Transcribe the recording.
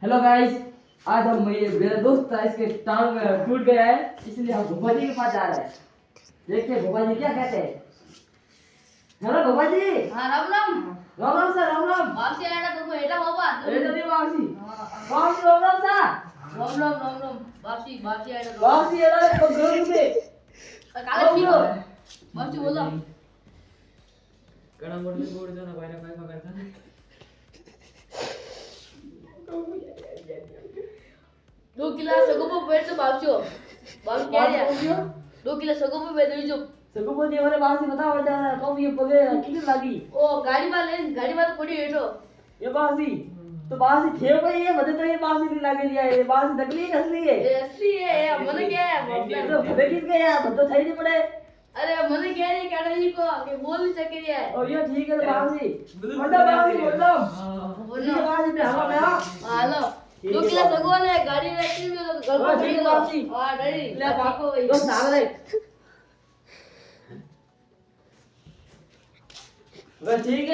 Hello guys, आज हम मेरा दोस्त था, इसके टांग टूट गया है, इसलिए हम भोपा जी के पास जा रहे हैं। देखते हैं भोपा जी क्या कहते हैं। हेलो भोपा जी। हाँ राम राम। राम राम सर, राम राम। वापसी आया तुमको एटा बाबा एटा नहीं वापसी। हाँ। वापसी राम राम सर। राम राम वापसी वापसी आया वापसी आ रहा है तो घर पे। काले ठीक हो वापसी बोलो कड़ा मोड़ में बोल जाना भाई ना भाई पकड़ता है। 2 किलो सगुपो पेट तो वापसी क्या दिया 2 किलो सगुपो पे दे जो सगुपो दे वाले वापसी बता बता कब ये पगे कितनी लगी। ओ गाड़ी वाले पड़ी एटो ये वापसी तो बासी थे भाई, ये बता तो ये बासी नहीं लगे दिया, ये बासी नकली है असली है। ये असली है मन क्या है तो भले किस गया तो थई नहीं पड़े। अरे मन क्या नहीं कहना जी को के बोल नहीं सके दिया है। और ये ठीक है तो बासी बड़ा बासी बोलो बासी पे हवा में आ हेलो 2 किलो सगुआ ने गाड़ी रखी में तो घर ठीक है बासी। हां डरी ले पाको भाई दोस्त आ रहे वे ठीक है।